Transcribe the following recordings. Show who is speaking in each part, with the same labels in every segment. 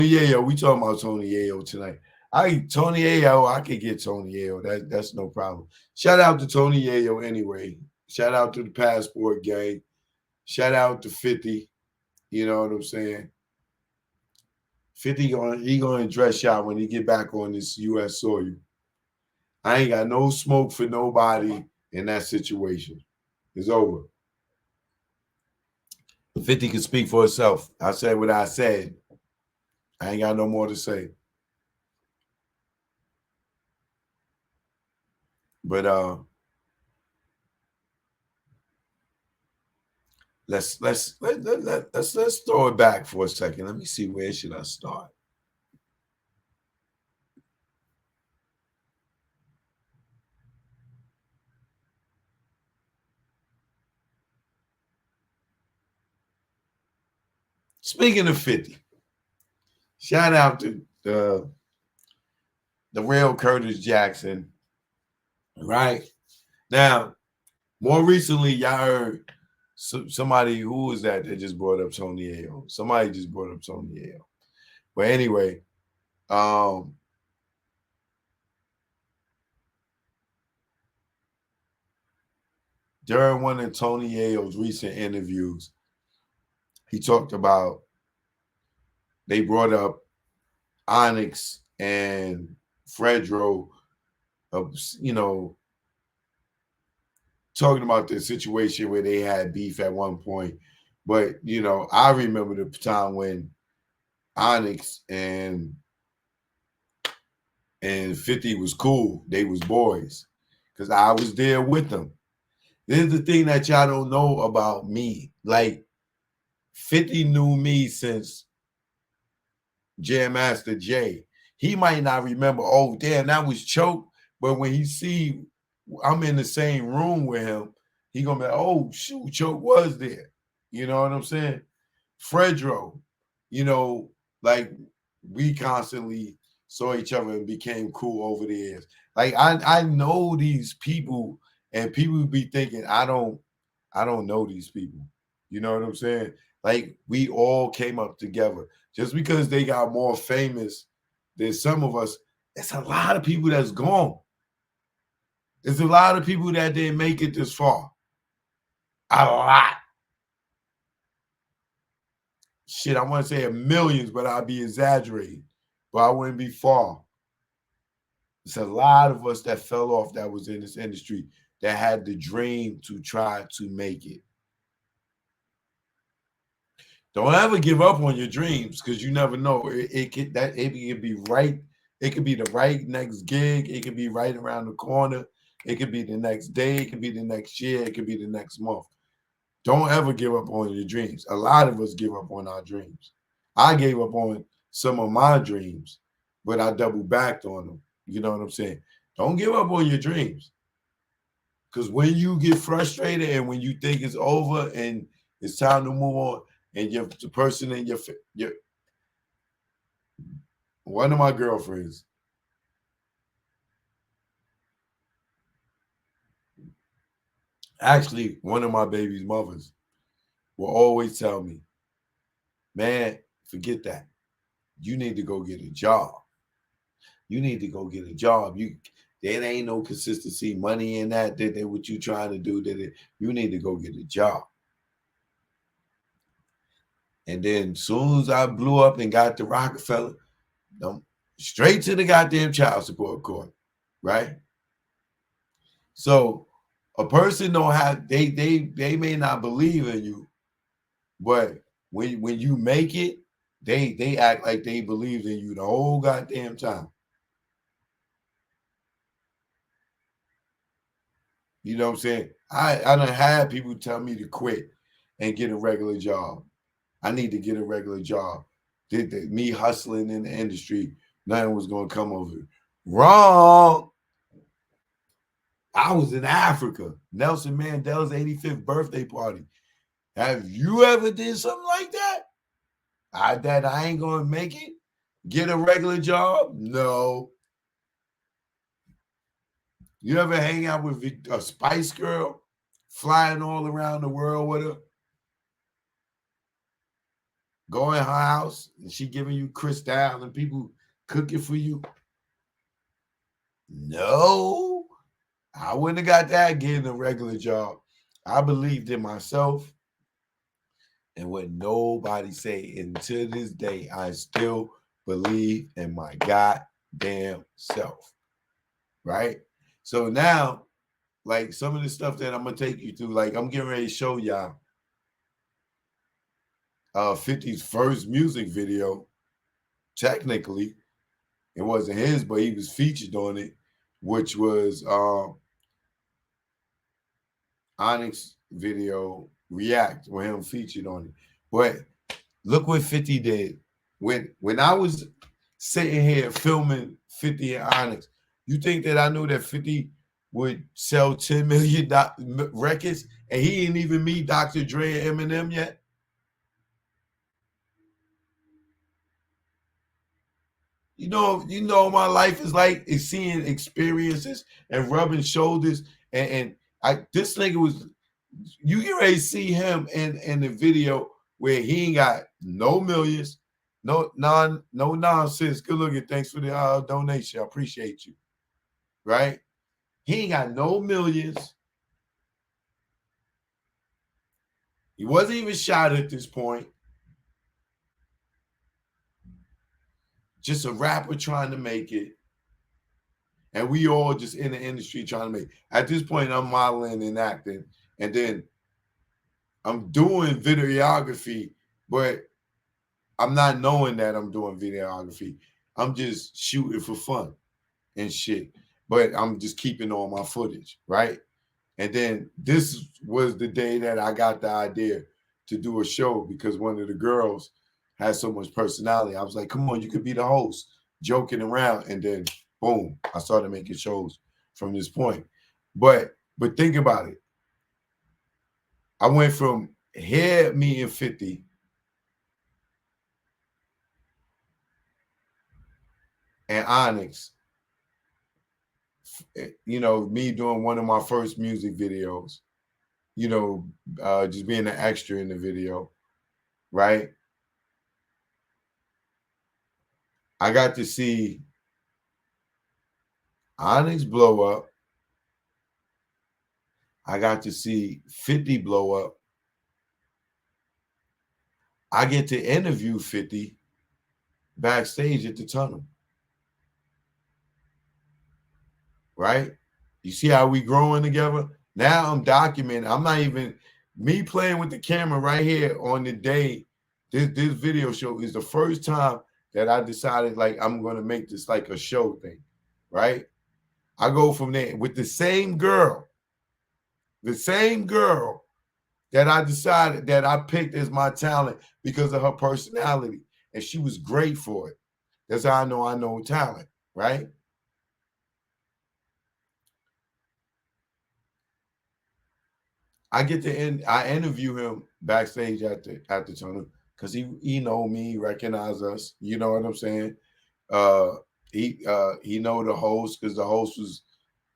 Speaker 1: Yayo, we talking about Tony Yayo tonight. Tony Yayo, I could get Tony Yayo. That's no problem. Shout out to Tony Yayo anyway. Shout out to the Passport Gang. Shout out to 50. You know what I'm saying? 50 gonna dress shot when he get back on this US soil. I ain't got no smoke for nobody in that situation. It's over. 50 can speak for itself. I said what I said. I ain't got no more to say. But let's throw it back for a second. Let me see, where should I start? Speaking of 50, shout out to the real Curtis Jackson. Right now, more recently, y'all heard somebody, who was that just brought up Tony Ayo. Somebody just brought up Tony Ayo. But anyway, during one of Tony Ayo's recent interviews, he talked about, they brought up Onyx and Fredro, you know, talking about the situation where they had beef at one point. But, you know, I remember the time when Onyx and 50 was cool. They was boys because I was there with them. This is the thing that y'all don't know about me. Like, 50 knew me since Jam Master Jay. He might not remember, oh, damn, that was Choke. But when he see I'm in the same room with him, he gonna be like, oh, shoot, Choke was there. You know what I'm saying? Fredro, you know, like, we constantly saw each other and became cool over the years. Like, I know these people, and people be thinking I don't know these people. You know what I'm saying? Like, we all came up together. Just because they got more famous than some of us, it's a lot of people that's gone. There's a lot of people that didn't make it this far. A lot. Shit, I want to say millions, but I'd be exaggerating. But I wouldn't be far. It's a lot of us that fell off that was in this industry that had the dream to try to make it. Don't ever give up on your dreams, because you never know. It could be right. It could be the right next gig. It could be right around the corner. It could be the next day. It could be the next year. It could be the next month. Don't ever give up on your dreams. A lot of us give up on our dreams. I gave up on some of my dreams, but I double backed on them. You know what I'm saying? Don't give up on your dreams. Because when you get frustrated and when you think it's over and it's time to move on, and the person in your one of my girlfriends, actually one of my baby's mothers, will always tell me, man, forget that. You need to go get a job. You need to go get a job. There ain't no consistency, money in that. What you trying to do? You need to go get a job. And then soon as I blew up and got the Rockefeller, straight to the goddamn child support court, right? So a person don't have, they may not believe in you, but when you make it, they act like they believed in you the whole goddamn time. You know what I'm saying? I done had people tell me to quit and get a regular job. I need to get a regular job. Me hustling in the industry, nothing was going to come of it. Wrong. I was in Africa. Nelson Mandela's 85th birthday party. Have you ever did something like that? I ain't going to make it? Get a regular job? No. You ever hang out with a Spice Girl flying all around the world with her? go in her house and she giving you crystal and people cooking for you? No, I wouldn't have got that getting a regular job. I believed in myself and what nobody say. And to this day, I still believe in my goddamn self. Right? So now, like some of the stuff that I'm gonna take you through, like I'm getting ready to show y'all 50's first music video. Technically, it wasn't his, but he was featured on it, which was Onyx video React, with him featured on it. But look what 50 did. When I was sitting here filming 50 and Onyx, you think that I knew that 50 would sell 10 million records and he didn't even meet Dr. Dre and Eminem yet? You know, my life is like is seeing experiences and rubbing shoulders. And this nigga was, you get ready to see him in the video where he ain't got no millions, no nonsense. Good looking. Thanks for the donation. I appreciate you. Right? He ain't got no millions. He wasn't even shot at this point. Just a rapper trying to make it. And we all just in the industry trying to make it. At this point, I'm modeling and acting. And then I'm doing videography, but I'm not knowing that I'm doing videography. I'm just shooting for fun and shit. But I'm just keeping all my footage, right? And then this was the day that I got the idea to do a show because one of the girls has so much personality. I was like, come on, you could be the host, joking around. And then boom, I started making shows from this point. But think about it. I went from here meeting 50 and Onyx, you know, me doing one of my first music videos, you know, just being an extra in the video, right? I got to see Onyx blow up. I got to see 50 blow up. I get to interview 50 backstage at the tunnel. Right? You see how we growing together? Now I'm documenting. I'm not even me playing with the camera right here on the day. This video show is the first time that I decided like I'm gonna make this like a show thing, right? I go from there with the same girl that I decided that I picked as my talent because of her personality, and she was great for it. That's how I know talent, right? I get to end. I interview him backstage at the tunnel because he know me, recognize us. You know what I'm saying? Uh, he know the host because the host was,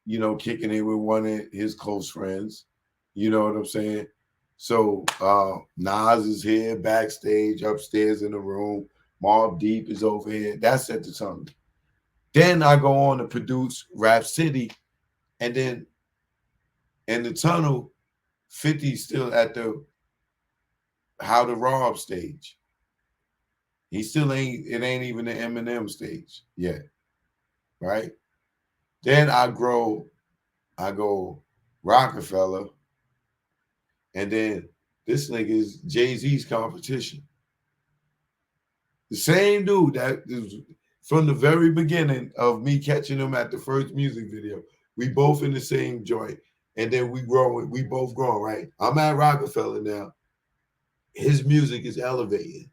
Speaker 1: you know, kicking it with one of his close friends. You know what I'm saying? So Nas is here backstage, upstairs in the room. Mobb Deep is over here. That's at the tunnel. Then I go on to produce Rap City, and then in the tunnel, 50 still at the How to Rob stage. He still ain't, it ain't even the Eminem stage yet, right? Then I go Rockefeller, and then this nigga is Jay-Z's competition. The same dude that is from the very beginning of me catching him at the first music video. We both in the same joint, and then we both growing, right? I'm at Rockefeller now. His music is elevating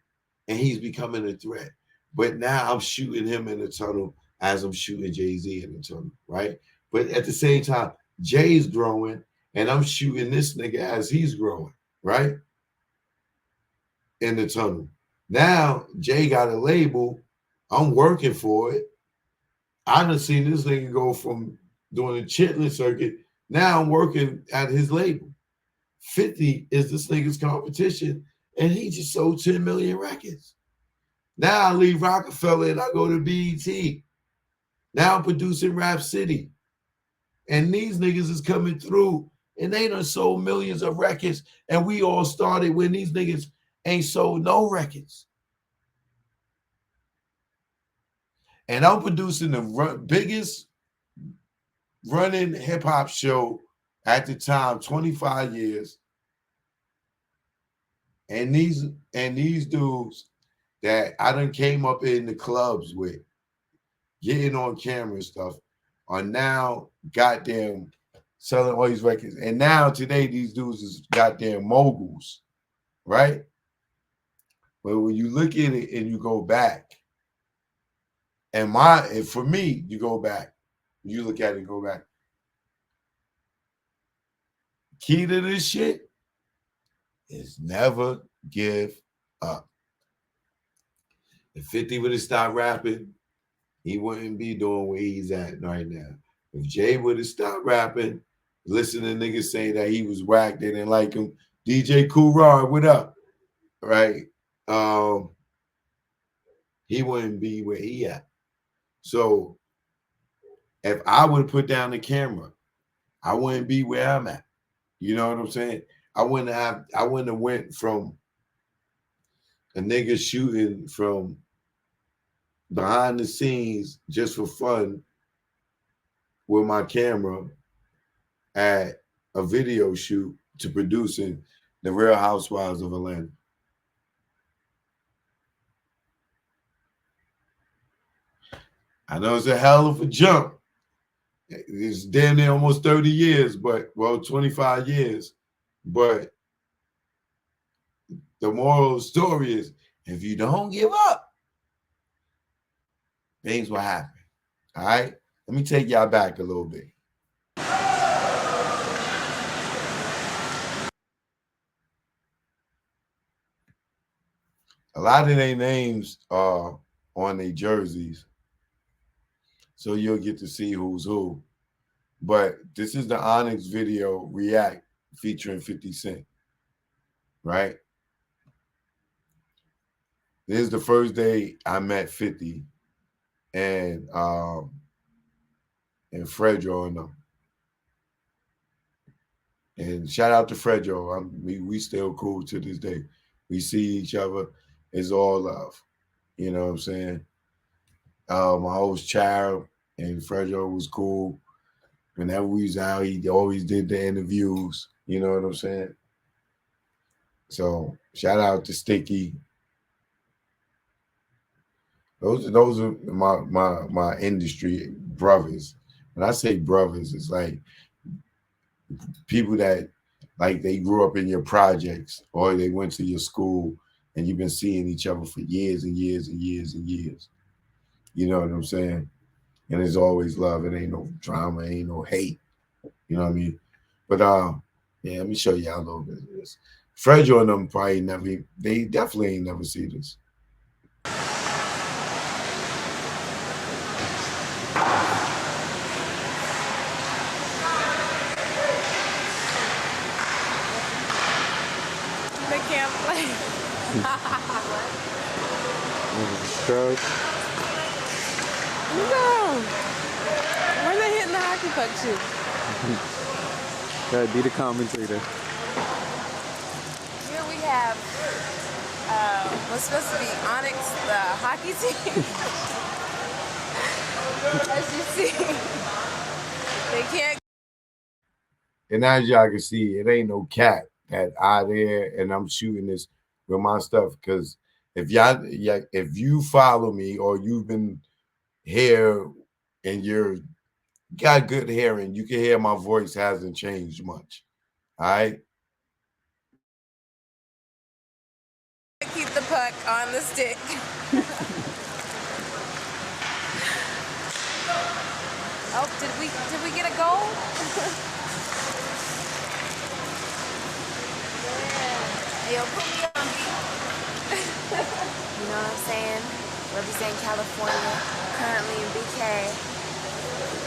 Speaker 1: and he's becoming a threat. But now I'm shooting him in the tunnel as I'm shooting Jay-Z in the tunnel, right? But at the same time, Jay's growing and I'm shooting this nigga as he's growing, right? In the tunnel. Now Jay got a label. I'm working for it. I done seen this nigga go from doing a chitlin circuit. Now I'm working at his label. 50 is this nigga's competition. And he just sold 10 million records. Now I leave Rockefeller and I go to BET. Now I'm producing Rap City. And these niggas is coming through and they done sold millions of records. And we all started when these niggas ain't sold no records. And I'm producing the biggest running hip hop show at the time, 25 years. And these dudes that I done came up in the clubs with, getting on camera and stuff, are now goddamn selling all these records. And now today these dudes is goddamn moguls, right? But when you look at it and you go back, and for me, you go back, you look at it and go back. Key to this shit is never give up. If 50 would have stopped rapping, he wouldn't be doing where he's at right now. If Jay would have stopped rapping, listen to niggas say that he was whack, they didn't like him. DJ Kool Rod, what up? Right? He wouldn't be where he at. So if I would have put down the camera, I wouldn't be where I'm at. You know what I'm saying? I wouldn't have went from a nigga shooting from behind the scenes just for fun with my camera at a video shoot to producing The Real Housewives of Atlanta. I know it's a hell of a jump. It's damn near almost 30 years, but 25 years. But the moral of the story is, if you don't give up, things will happen. All right? Let me take y'all back a little bit. A lot of their names are on their jerseys, so you'll get to see who's who. But this is the Onyx video react featuring 50 Cent, right? This is the first day I met 50 and Fredro and them. And shout out to Fredro. We still cool to this day. We see each other. It's all love. You know what I'm saying? My host Child and Fredro was cool. Whenever we was out, he always did the interviews. You know what I'm saying? So shout out to Sticky. Those are my industry brothers. When I say brothers, it's like people that like they grew up in your projects or they went to your school and you've been seeing each other for years and years and years and years. You know what I'm saying? And there's always love. It ain't no drama, ain't no hate. You know what I mean? But yeah, let me show y'all a little bit of this. Fredro and them probably they definitely ain't never see this.
Speaker 2: They can't play.
Speaker 3: Stroke.
Speaker 2: No. Where they hitting the hockey puck to?
Speaker 3: Gotta be the commentator.
Speaker 2: Here we have what's supposed to be Onyx, the hockey team. As you see, they can't.
Speaker 1: And as y'all can see, it ain't no cat that I there and I'm shooting this with my stuff. Because if you follow me or you've been here and you got good hearing, you can hear my voice hasn't changed much. All right.
Speaker 2: Keep the puck on the stick. Oh, did we get a goal?
Speaker 4: Hey, yo, put me on beat. You know what I'm saying? Represent California, currently in BK.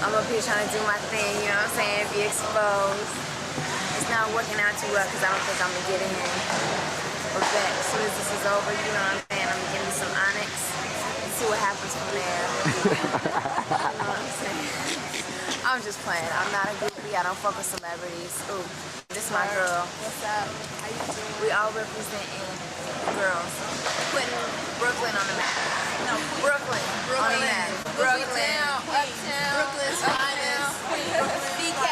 Speaker 4: I'm up here trying to do my thing, you know what I'm saying? Be exposed. It's not working out too well because I don't think I'm gonna get in. But back as soon as this is over, you know what I'm saying? I'm gonna give me some Onyx. See what happens from there. You know what I'm saying? I'm just playing. I'm not a groupie. I don't fuck with celebrities. Ooh, this is my girl.
Speaker 2: What's up? How you doing?
Speaker 4: We all representing girls. Putting Brooklyn on the map.
Speaker 2: No,
Speaker 4: Brooklyn on the map. Brooklyn.
Speaker 2: Uptown.
Speaker 4: Brooklyn's finest. BK.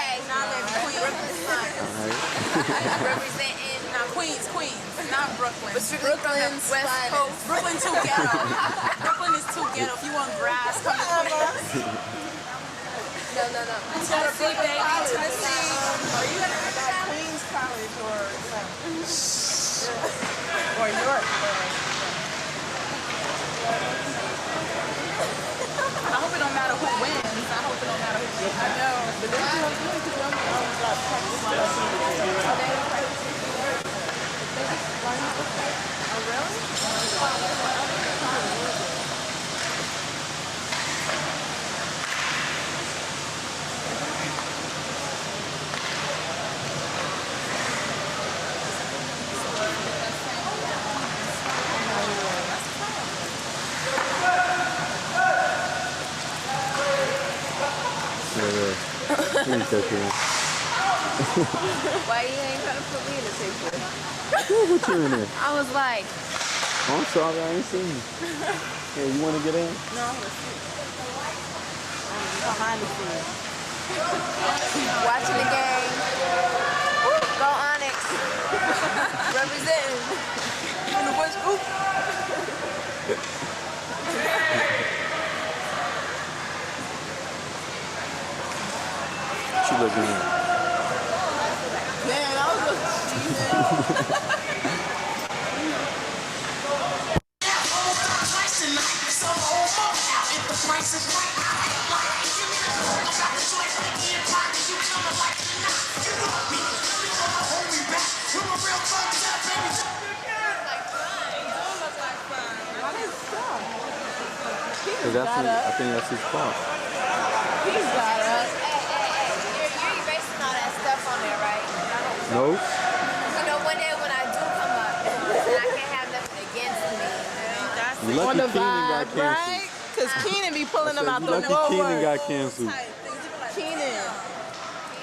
Speaker 4: Brooklyn's finest. Representing
Speaker 2: Queens, not Brooklyn.
Speaker 4: but strictly from the
Speaker 2: Brooklyn's
Speaker 4: West
Speaker 2: finest.
Speaker 4: Coast.
Speaker 2: Brooklyn too ghetto. Brooklyn is too ghetto. If you want grass, come to Queens.
Speaker 4: No.
Speaker 2: Tennessee, baby. Tennessee. Are you at Queens College or York? I hope it don't matter who wins. I hope it don't matter who wins. I know. But then you know, because I'm got practice my lesson. Oh, they don't practice. Oh, really?
Speaker 3: Please touch me.
Speaker 4: Why you ain't trying to put me in the picture?
Speaker 3: Who put you in there?
Speaker 4: I was like,
Speaker 3: Oh, I'm sorry, I ain't seen you. Hey, you want to get in?
Speaker 2: No, I'm behind the scenes.
Speaker 4: watching the game. Go Onyx. Representing. In the West Group.
Speaker 3: She looking at.
Speaker 2: Man, I was just
Speaker 3: I think that's his fault.
Speaker 2: He's got us.
Speaker 4: You're erasing all that stuff on there, right?
Speaker 3: No?
Speaker 4: You know, one day when I do come up, and I can't have nothing against me.
Speaker 3: You
Speaker 2: On
Speaker 3: lucky
Speaker 2: the
Speaker 3: Keenan got
Speaker 2: vibe,
Speaker 3: canceled.
Speaker 2: right? Because Keenan be pulling them out
Speaker 3: You
Speaker 2: the
Speaker 3: lucky Keenan
Speaker 2: woodwork.
Speaker 3: got canceled.
Speaker 2: Keenan.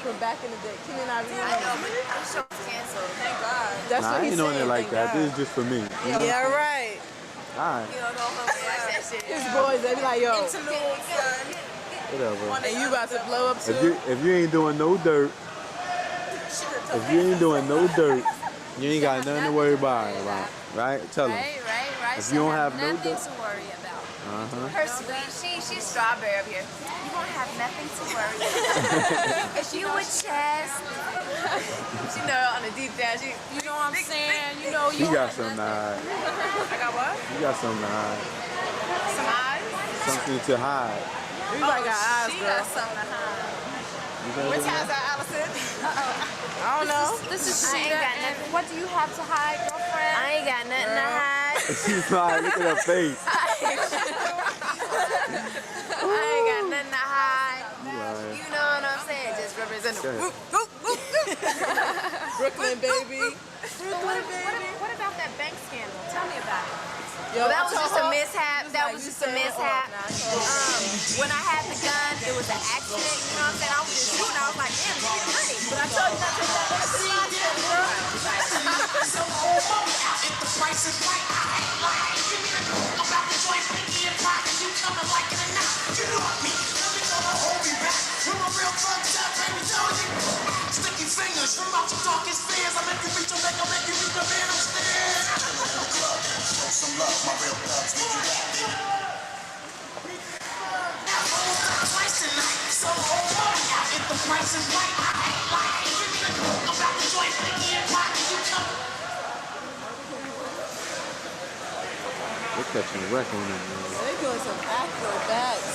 Speaker 2: From back in the day. Keenan, I
Speaker 4: I know, but the show's canceled.
Speaker 2: Thank God. That's
Speaker 3: Nah,
Speaker 2: what
Speaker 3: I
Speaker 2: he
Speaker 3: ain't on
Speaker 2: said.
Speaker 3: it like
Speaker 2: thank
Speaker 3: that.
Speaker 2: God.
Speaker 3: This is just for me.
Speaker 2: Yeah, right.
Speaker 3: Alright,
Speaker 4: You know, go home and watch that shit.
Speaker 2: His boys, they be like, yo,
Speaker 3: whatever.
Speaker 2: and you about to blow up too?
Speaker 3: If you ain't doing no dirt, you ain't got nothing to worry about, right? Tell him.
Speaker 4: Right.
Speaker 3: If you don't have no
Speaker 4: nothing
Speaker 3: dirt-
Speaker 4: to worry about.
Speaker 3: Uh-huh.
Speaker 4: Her sweet, she's strawberry up here. You won't have nothing to worry about. If you with Chaz, she know on the deep down, you know what I'm saying? You know
Speaker 3: You got something to hide.
Speaker 2: I got what?
Speaker 3: You got something to hide.
Speaker 2: Some eyes?
Speaker 3: Something to hide.
Speaker 2: You like got eyes,
Speaker 4: she
Speaker 2: girl.
Speaker 4: got something to hide.
Speaker 3: You know
Speaker 2: Which
Speaker 3: what
Speaker 2: eyes are Allison? I don't know.
Speaker 4: This is I ain't got nothing. What do you have to hide, girlfriend? I ain't got nothing to hide.
Speaker 3: She's like, look at her face.
Speaker 4: I ain't got nothing to hide.
Speaker 3: Right.
Speaker 4: You know what I'm saying? Just represent the
Speaker 3: Okay.
Speaker 2: Brooklyn, baby.
Speaker 4: What about that bank scandal? Tell me about it.
Speaker 2: Yo,
Speaker 4: Well, that
Speaker 2: I
Speaker 4: was
Speaker 2: told
Speaker 4: just a
Speaker 2: her-
Speaker 4: mishap.
Speaker 2: she
Speaker 4: That
Speaker 2: like,
Speaker 4: was
Speaker 2: you
Speaker 4: just a
Speaker 2: set her
Speaker 4: mishap.
Speaker 2: off. Now I told her.
Speaker 4: When I had the gun, it was an accident. You know what I'm saying? I was just shooting. I was like, damn, give me the money. But I told you not to take that next girl.
Speaker 5: If the price is right, I ain't lying. Give me the about the joint, pinky and pocket. You coming like it or not? You know me. Let me know hold me back. You're a real fucked up, baby. Told you. Sticky fingers from out your darkest fears. I make you reach your neck. I make you reach the man upstairs. Club, show some love, my real thugs. Need you that. Now hold up twice tonight. So hold on now. If the price is right, I ain't lying. Give me the about the joint, pinky and pocket. You coming.
Speaker 3: They're catching a wreck on them, man.
Speaker 2: They're doing some acrobats.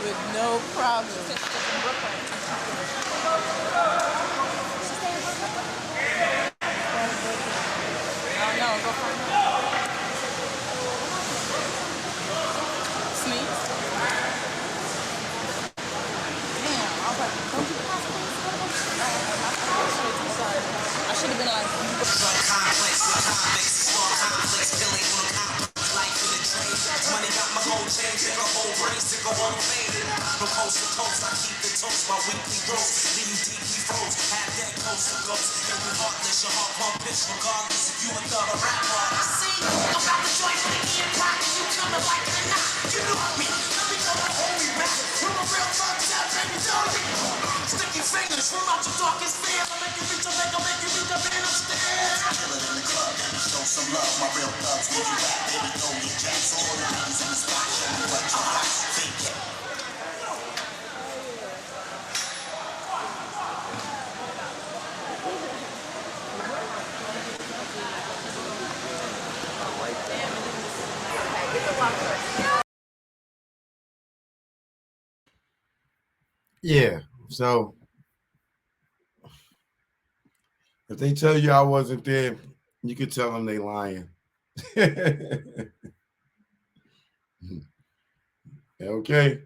Speaker 2: With no problem. I don't know. Go find out. Sneeze? Damn. I was like, don't you have to I should have been like,
Speaker 5: change, take a whole brain, sick of all the pain. No coast to coast, I keep the toast, my weekly roast. Then you deeply froze, have that coast to coast. And we heartless, your heart pump bitch, regardless if you a thug or rap artist. See, about the joint, sticky and pocket, you coming like it or not. You know me, let me go and hold me back. You're a real thug, tap, baby, don't you? Sticky fingers from out your darkest fear. I'll make you reach a leg, I'll make you reach a band upstairs. Kill it in the club, and show some love. My real thugs, when you rap, baby, throw your jacks. All the ladies in the spot, show me what you got. Fake it.
Speaker 1: Yeah. So if they tell you I wasn't there, you can tell them they lying. Okay.